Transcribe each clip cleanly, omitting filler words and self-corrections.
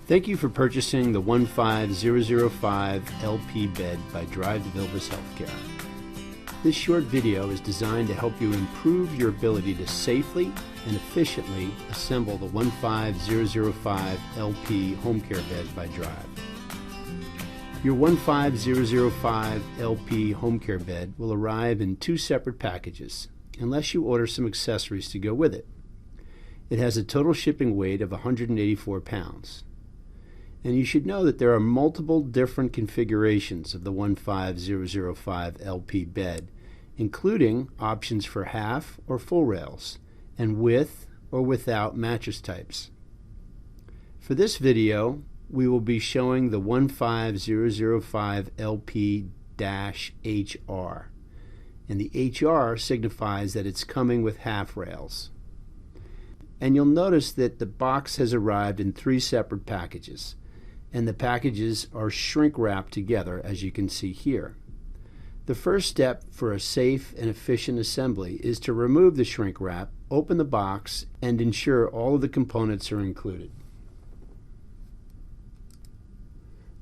Thank you for purchasing the 15005 LP bed by Drive to Vilbus Healthcare. This short video is designed to help you improve your ability to safely and efficiently assemble the 15005 LP home care bed by Drive. Your 15005 LP home care bed will arrive in two separate packages, unless you order some accessories to go with it. It has a total shipping weight of 184 pounds. And you should know that there are multiple different configurations of the 15005 LP bed, including options for half or full rails, and with or without mattress types. For this video, we will be showing the 15005 LP-HR, and the HR signifies that it's coming with half rails. And you'll notice that the box has arrived in three separate packages, and the packages are shrink wrapped together, as you can see here. The first step for a safe and efficient assembly is to remove the shrink wrap, open the box, and ensure all of the components are included.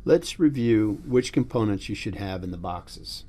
Let's review which components you should have in the boxes.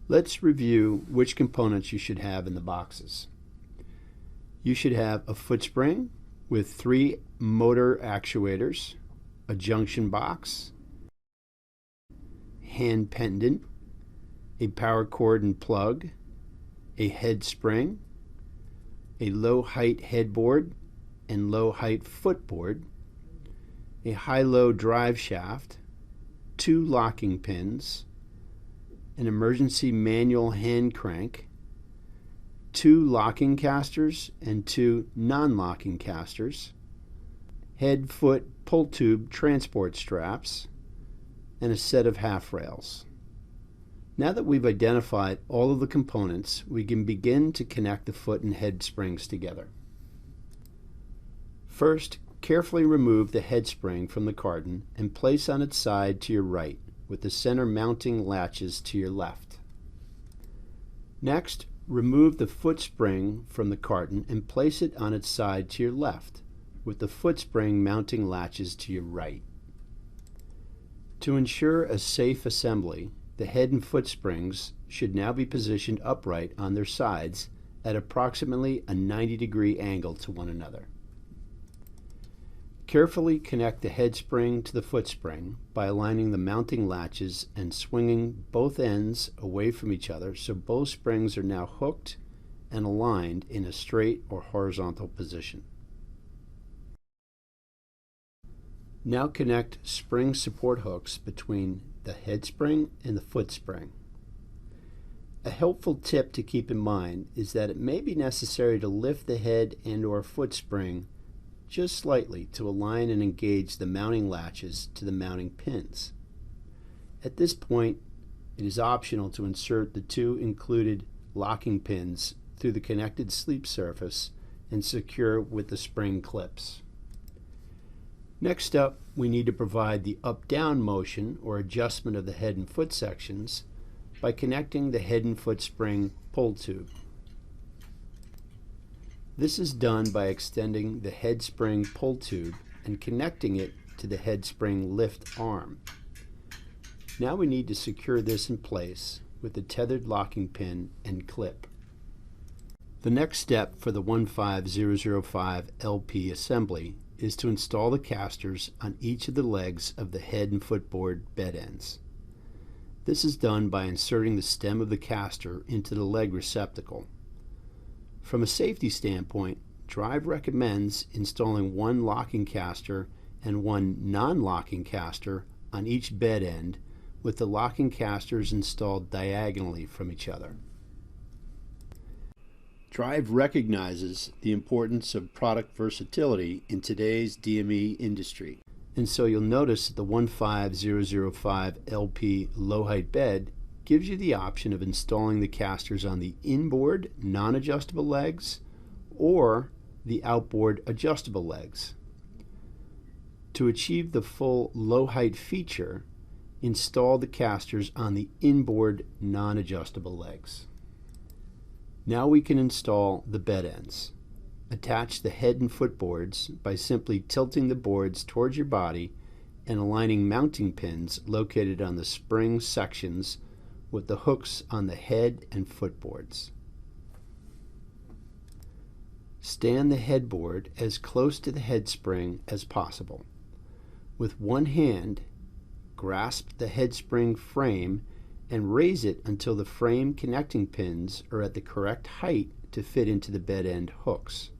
Let's review which components you should have in the boxes. You should have a foot spring with 3 motor actuators, a junction box, hand pendant, a power cord and plug, a head spring, a low height headboard and low height footboard, a high-low drive shaft, 2 locking pins, an emergency manual hand crank, 2 locking casters and 2 non-locking casters, head foot pull tube transport straps, and a set of half rails. Now that we've identified all of the components, we can begin to connect the foot and head springs together. First, carefully remove the head spring from the carton and place on its side to your right, with the center mounting latches to your left. Next, remove the foot spring from the carton and place it on its side to your left, with the foot spring mounting latches to your right. To ensure a safe assembly, the head and foot springs should now be positioned upright on their sides at approximately a 90-degree angle to one another. Carefully connect the head spring to the foot spring by aligning the mounting latches and swinging both ends away from each other so both springs are now hooked and aligned in a straight or horizontal position. Now connect spring support hooks between the head spring and the foot spring. A helpful tip to keep in mind is that it may be necessary to lift the head and/or foot spring just slightly to align and engage the mounting latches to the mounting pins. At this point, it is optional to insert the 2 included locking pins through the connected sleep surface and secure with the spring clips. Next up, we need to provide the up-down motion or adjustment of the head and foot sections by connecting the head and foot spring pull tube. This is done by extending the head spring pull tube and connecting it to the head spring lift arm. Now we need to secure this in place with the tethered locking pin and clip. The next step for the 15005 LP assembly is to install the casters on each of the legs of the head and footboard bed ends. This is done by inserting the stem of the caster into the leg receptacle. From a safety standpoint, Drive recommends installing one locking caster and one non-locking caster on each bed end, with the locking casters installed diagonally from each other. Drive recognizes the importance of product versatility in today's DME industry, and so you'll notice that the 15005 LP low-height bed gives you the option of installing the casters on the inboard non-adjustable legs or the outboard adjustable legs. To achieve the full low-height feature, install the casters on the inboard non-adjustable legs. Now we can install the bed ends. Attach the head and footboards by simply tilting the boards towards your body and aligning mounting pins located on the spring sections with the hooks on the head and footboards. Stand the headboard as close to the head spring as possible. With one hand, grasp the head spring frame and raise it until the frame connecting pins are at the correct height to fit into the bed end hooks.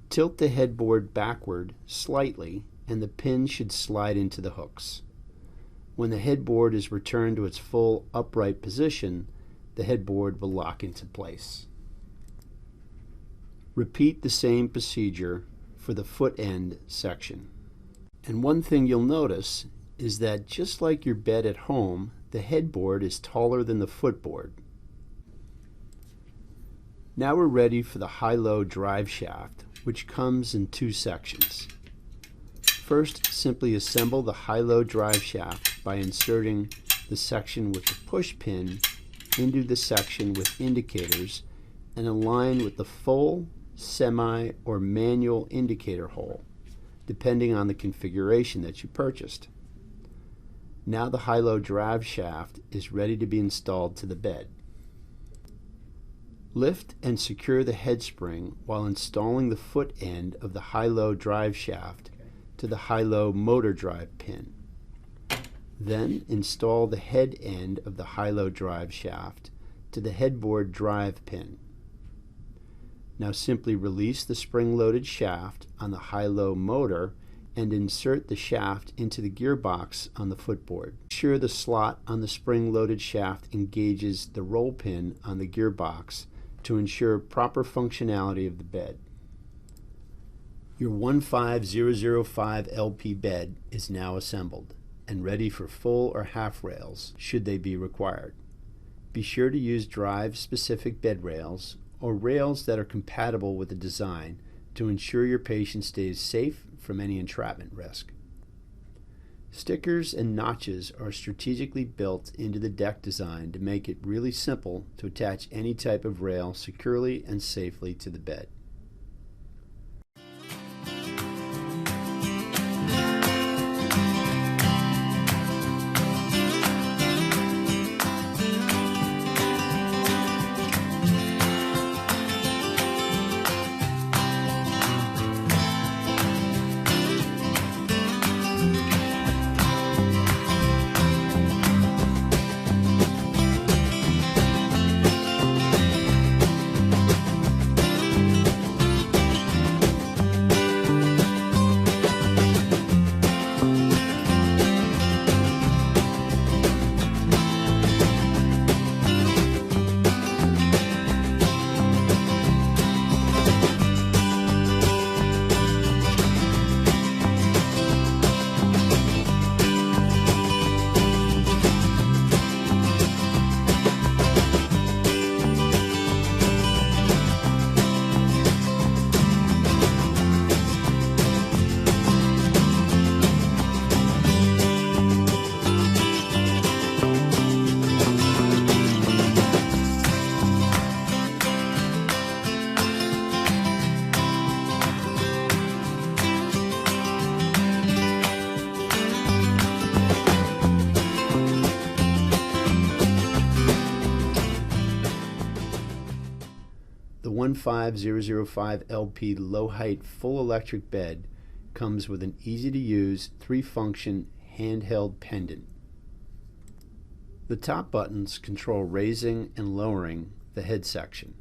Tilt the headboard backward slightly and the pin should slide into the hooks. When the headboard is returned to its full upright position, the headboard will lock into place. Repeat the same procedure for the foot end section. And one thing you'll notice is that just like your bed at home, the headboard is taller than the footboard. Now we're ready for the high-low drive shaft, which comes in two sections. First, simply assemble the high-low drive shaft by inserting the section with the push pin into the section with indicators and align with the full, semi, or manual indicator hole, depending on the configuration that you purchased. Now the high-low drive shaft is ready to be installed to the bed. Lift and secure the head spring while installing the foot end of the high-low drive shaft to the high-low motor drive pin. Then install the head end of the high-low drive shaft to the headboard drive pin. Now simply release the spring-loaded shaft on the high-low motor and insert the shaft into the gearbox on the footboard. Ensure the slot on the spring-loaded shaft engages the roll pin on the gearbox to ensure proper functionality of the bed. Your 15005 LP bed is now assembled and ready for full or half rails should they be required. Be sure to use Drive-specific bed rails or rails that are compatible with the design to ensure your patient stays safe from any entrapment risk. Stickers and notches are strategically built into the deck design to make it really simple to attach any type of rail securely and safely to the bed. The 15005 LP low-height full electric bed comes with an easy-to-use 3-function handheld pendant. The top buttons control raising and lowering the head section.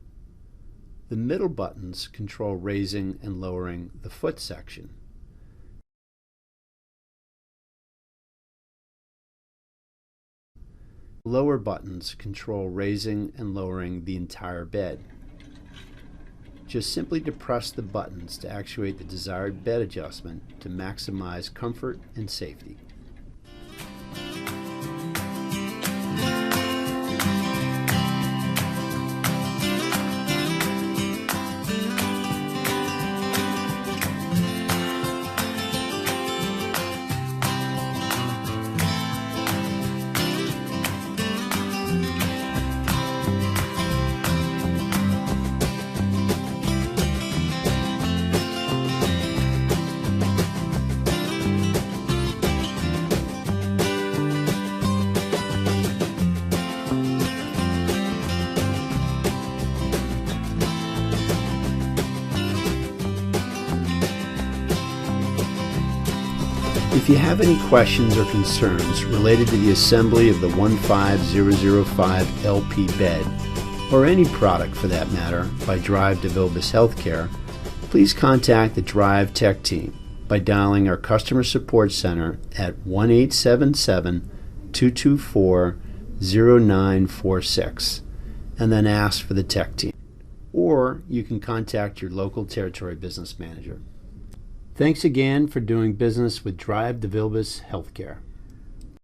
The middle buttons control raising and lowering the foot section. Lower buttons control raising and lowering the entire bed. Just simply depress the buttons to actuate the desired bed adjustment to maximize comfort and safety. If you have any questions or concerns related to the assembly of the 15005 LP bed, or any product for that matter, by Drive DeVilbiss Healthcare, please contact the Drive Tech team by dialing our customer support center at 1-877-224-0946 and then ask for the tech team. Or you can contact your local territory business manager. Thanks again for doing business with Drive DeVilbiss Healthcare.